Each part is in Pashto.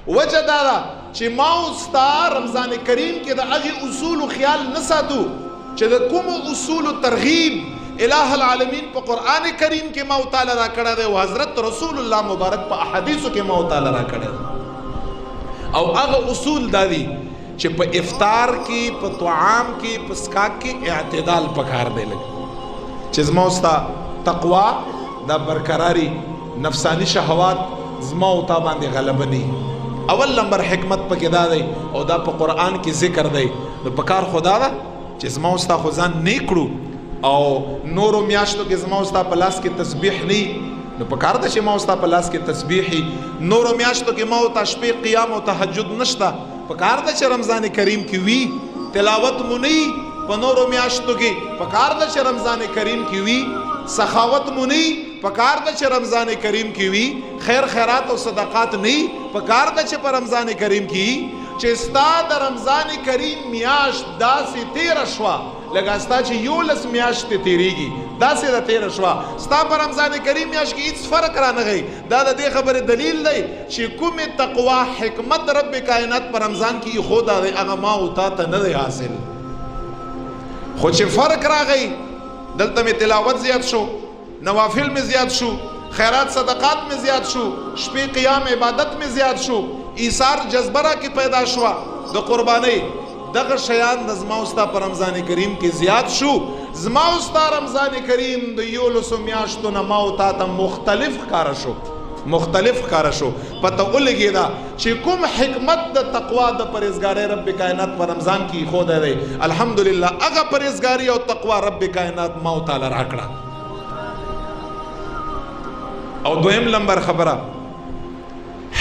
وجه دا ده چې ما او ستا رمضان کریم کې د هغې اصولو خیال نه ساتو چې د کومو اصولو ترغیب الہ العالمین په قرآن کریم کې ما او تعالی را کړی دی او حضرت رسول الله مبارک په احادیثو کې ما او تعالی را کړی دی او هغه اصول دا دي چې په افطار کې په طعام کې په څښاک کې اعتدال پکار دی لږ چې زما او ستا تقوا دا برقراری نفسانی شهوات زما او تا باندې غلبه نه اول نمبر حکمت پکې دا دی او دا په قرآن کې ذکر دی نو پکار خدا دا چې زما او ستا خو ځان نه کړو او نورو میاشتو کې زما او ستا په لاس کې تسبیح نه نو پکار ده چې ما او ستا په لاس کې تسبیحي نورو میاشتو کې ما او تا شپې قیام او تهجد نشته پکار ده چې رمضان کریم کې وي تلاوت مو نه په نورو میاشتو کې پکار ده چې رمضان کریم کې وي سخاوت مو نه پکار ده چې رمضان کریم کې وي خیر خیرات او صدقات نه پکار ده چې په رمضان کریم کې چې ستا د رمضان کریم میاشت داسې تیره شوه لکه ستا چې 11 میاشتې تیریږي داسې د تیره شوه ستا په رمضان کریم میاشت کې هیڅ فرق رانغی دا د دې خبرې دلیل دی چې کومې تقوا حکمت رب کائنات په رمضان کې ایښوده دی هغه ما او تا ته نه دی حاصل خو چې فرق راغی دلته مې تلاوت زیات شو نوافل مې زیات شو خیرات صدقات مې زیات شو شپې قیام عبادت مې زیات شو ایثار جذبه را کې پیدا شوه د قربانۍ دغه شیان د زما او ستا په رمضان کریم کې زیات شو زما او ستا رمضان کریم د 11 میاشتو نه ما او تا ته مختلف ښکاره شو پته ولګېده چې کوم حکمت د تقوا د پرهیزګارۍ رب کائنات په رمضان کې ایښودی دی الحمدلله هغه پرهیزګاري او تقوا رب کائنات ما او تعالی راکړه او دویم نمبر خبره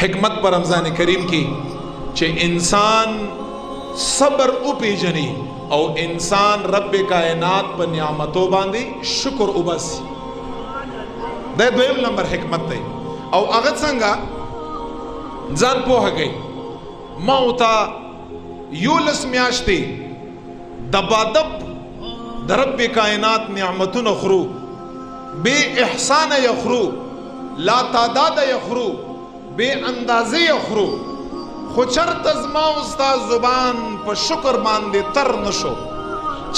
حکمت پر رمضان کریم کی چې انسان صبر او پیجنی او انسان رب کائنات په نعمتو باندې شکر وباسي دا دویم نمبر حکمت دی او هغه څنګه ځان پوهږئ ما او تا 11 میاشتې دبادب د رب کائنات نعمتونه خورو بے احسان یخرو لا تعداد یخرو بے اندازه یخرو خو چرته زما او ستا زبان په شکر باندې تر نشو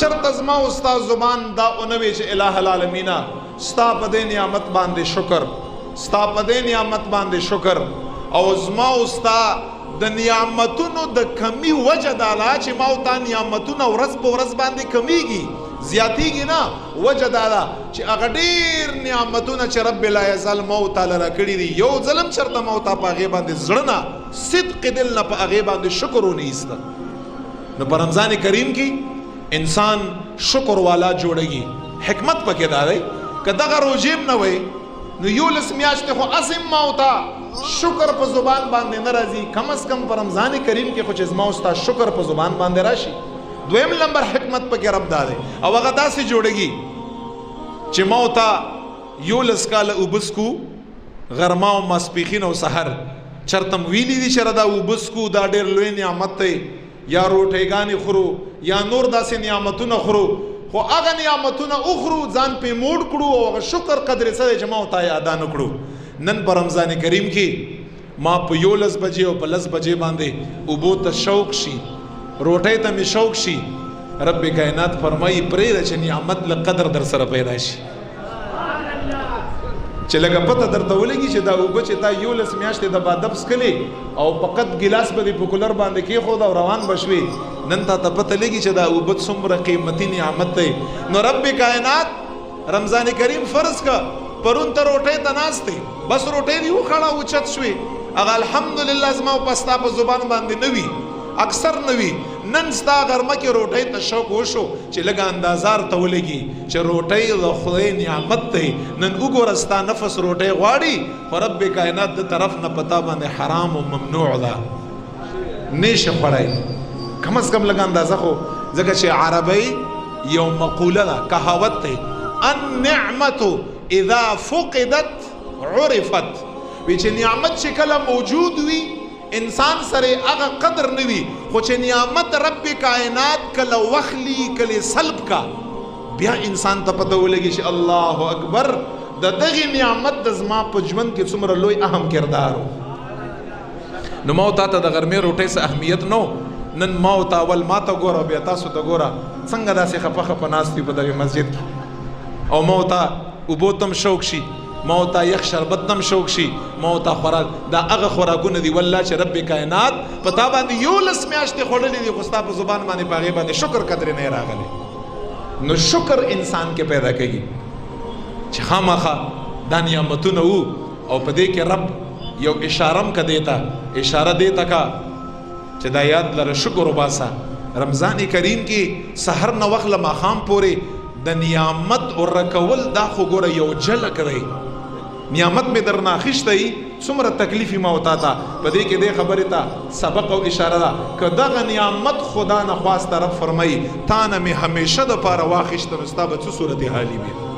چرته زما او ستا زبان دا اونوي چې الہ العالمین ستا په دې نعمت باندې شکر ستا په دې نعمت باندې شکر او زما او ستا د نعمتونو د کمی وجه دا لا چې ما او تا نعمتونه ورځ په ورځ باندې کمیږي زیاتیږي نه وجه دا ده چې هغه ډېر نعمتونه چې رب لا یزال ما او تعالی را کړي دي یو ظلم چرته ما او تا په هغې باندې زړه نه صدق دل نه په هغې باندې شکر ونه ایسته نو په رمضان کریم کې انسان شکر والا جوړېږي حکمت پکې دا دی که دغه روژې نه وی نو 11 میاشتې خو اسیم ما او تا شکر په زبان باندې نه راځي کم از کم په رمضان کریم کې خو چې زما او ستا شکر په زبان باندې راشي دویم نمبر حکمت پکې رب دا دی او هغه داسې جوړېږي چې ما او تا 11 کاله اوبه څکو غرمه او ماسپښین او سحر چرته م ویلي دي چې دا اوبه څکو دا ډېر لوی نعمت دی یا روټیګانې خورو یا نور داسې نعمتونه خورو خو هغه نعمتونه وخورو ځان پې موډ کړو او هغه شکر قدر څه دی چې ما او تا یې ادا نه کړو نن په رمضان کریم کې ما په 11 بجې او په 10 بجې باندې اوبو ته شوق شي روټۍ ته مې شوق شي رب کائنات فرمایي پرېږده چې نعمت له قدر در سره پیدا شي چې لکه پته درته ولګي چې دا اوبه چې تا 11 میاشتې د بادب څښلې او فقط ګیلاس به دې په کولر باندې کېښود او روان به شوې نن تا ته پته لګي چې دا اوبه څومره قیمتي نعمت دی نو رب کائنات رمضان کریم فرض کا پرون ته روټۍ ته ناست دی بس روټۍ دې وخوړه اوچت شوې هغه الحمدلله زما په ستا په زبان باندې نه وي اکثر نوی نن ستا غرمه کې روټۍ ته شوق وشو چې لږه اندازار ته ولګي چې روټۍ د خدای نعمت دی نن وګوره ستا نفس روټۍ غواړي خو رب کائنات د طرف نه پتا باندې حرام او ممنوع ده نشه خوړی کم از کم لږه اندازه خو ځکه چې عربی یو مقوله ده کهاوت دی النعمت اذا فقدت عرفت وی چې نعمت چې کله موجود وي انسان سره هغه قدر نوي خو چې نعمت رب کائنات کله وخلی کله سلب کا بیا انسان ته پته ولګي چې الله اکبر د دغه نعمت د زما په ژوند کې څومره لوی اهم کردار نو ما تا ته د غرمې روټۍ څه اهمیت نو نن ما او تا اول ما ته ګوره بیا تاسو ته ګوره څنګه داسې خفه خفه ناست دي په دغه مسجد کې او ما او تا اوبو تم شوق شي ما او تا یخ شربت تم شوق شي ما او تا خوراک دا هغه خوراکونه دي والله چې رب کائنات په تا باندې 11 میاشتې خوړلې دي خو ستا په زبان باندې په هغې باندې شکر قدرې نه راغلی نو شکر انسان کې پیدا کوي چې خامخا دا نعمتونه وو او په دې کې رب یو اشارم کا دیتا اشاره دیتا کا چې دا یاد لره شکر وباسه رمضان کریم کې سحر نه وخت له ماښام پورې د نعمت ورکول دا خو ګوره یو جلک دی نعمت مې درنه اخیستی څومره تکلیف ما وتا ته په دې کې دې خبرې ته سبق او اشاره ده که دغه نعمت خدا نه خواست رب فرمایي تا نه مې همیشه دپاره واخیسته نو ستا به څه صورت حالي وي